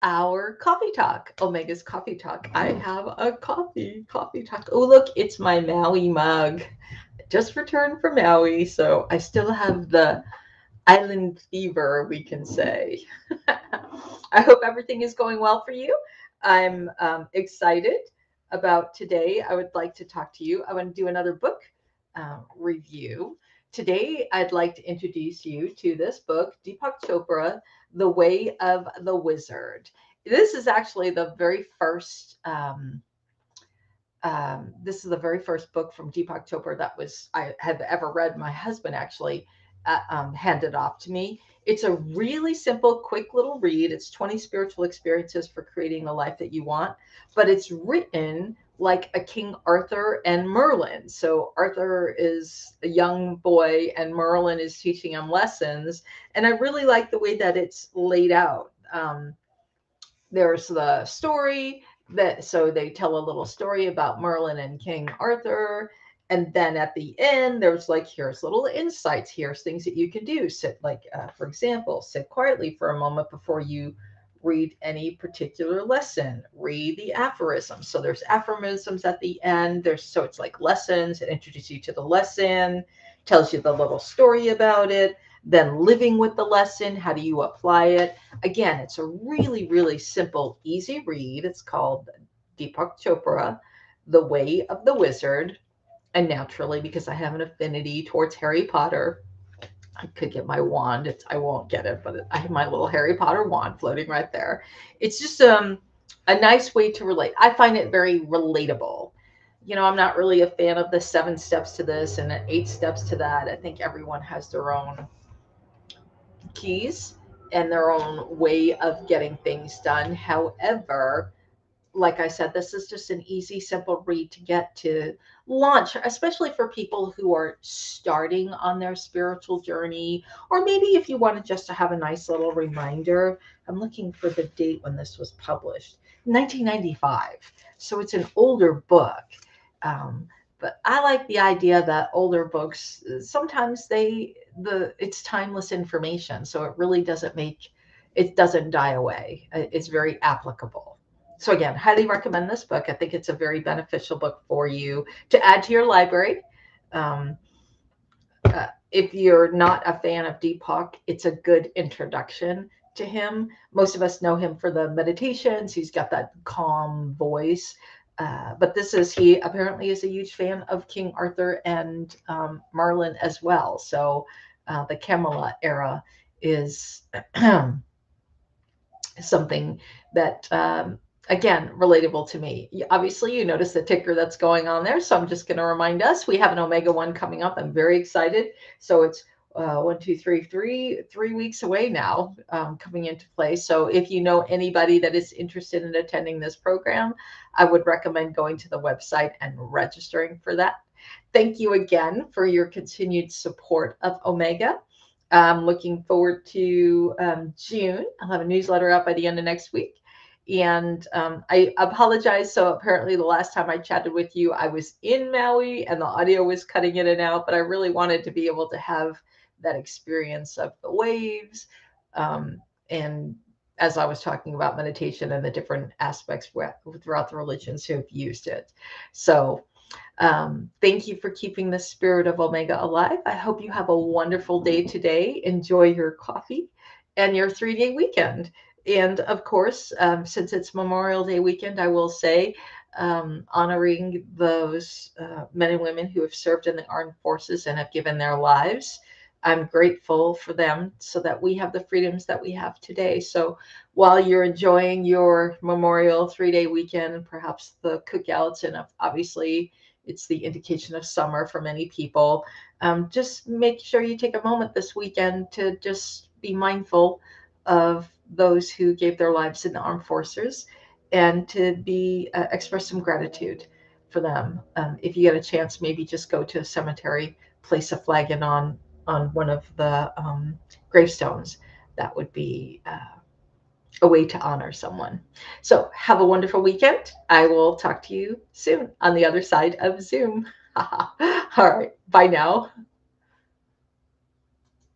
our coffee talk, Omega's coffee talk. I have a coffee talk. Oh, look, it's my Maui mug. Just returned from Maui, so I still have the island fever, we can say. I hope everything is going well for you. I'm excited about today. I would like to talk to you. I want to do another book review. Today, I'd like to introduce you to this book, Deepak Chopra, The Way of the Wizard. This is actually the very first. This is the very first book from Deepak Chopra that was I have ever read. My husband actually handed off to me. It's a really simple, quick little read. It's 20 spiritual experiences for creating the life that you want, but it's written like a King Arthur and Merlin. So Arthur is a young boy and Merlin is teaching him lessons. And I really like the way that it's laid out. There's the story that so they tell a little story about Merlin and King Arthur, and then at the end there's like, here's little insights, here's things that you can do. Sit like for example, sit quietly for a moment before you read any particular lesson. Read the aphorisms. So there's aphorisms at the end. There's so it's like lessons. It introduces you to the lesson, tells you the little story about it, then living with the lesson. How do you apply it? Again, it's a really, really simple, easy read. It's called Deepak Chopra, The Way of the Wizard. And naturally, because I have an affinity towards Harry Potter, I could get my wand. I won't get it, but I have my little Harry Potter wand floating right there. It's just a nice way to relate. I find it very relatable. I'm not really a fan of the 7 steps to this and the 8 steps to that. I think everyone has their own keys and their own way of getting things done. However, like I said, this is just an easy, simple read to get to launch, especially for people who are starting on their spiritual journey, or maybe if you wanted just to have a nice little reminder. I'm looking for the date when this was published, 1995. So it's an older book. Um, but I like the idea that older books sometimes it's timeless information, so it doesn't die away. It's very applicable. So again, highly recommend this book. I think it's a very beneficial book for you to add to your library. Um, if you're not a fan of Deepak, it's a good introduction to him. Most of us know him for the meditations. He's got that calm voice. But he apparently is a huge fan of King Arthur and Merlin as well. So the Camelot era is something that again, relatable to me. Obviously, you notice the ticker that's going on there, so I'm just going to remind us we have an Omega One coming up. I'm very excited. So it's 3 weeks away now, coming into play. So if you know anybody that is interested in attending this program, I would recommend going to the website and registering for that. Thank you again for your continued support of Omega. I'm looking forward to June. I'll have a newsletter out by the end of next week. And I apologize. So apparently the last time I chatted with you, I was in Maui and the audio was cutting in and out, but I really wanted to be able to have that experience of the waves. And as I was talking about meditation and the different aspects throughout the religions who have used it. So thank you for keeping the spirit of Omega alive. I hope you have a wonderful day today. Enjoy your coffee and your 3-day weekend. And of course, since it's Memorial Day weekend, I will say, honoring those men and women who have served in the armed forces and have given their lives. I'm grateful for them so that we have the freedoms that we have today. So while you're enjoying your Memorial 3-day weekend, perhaps the cookouts, and obviously it's the indication of summer for many people, just make sure you take a moment this weekend to just be mindful of those who gave their lives in the armed forces and to express some gratitude for them. If you get a chance, maybe just go to a cemetery, place a flag in on one of the gravestones. That would be a way to honor someone. So have a wonderful weekend. I will talk to you soon on the other side of Zoom. All right. Bye now.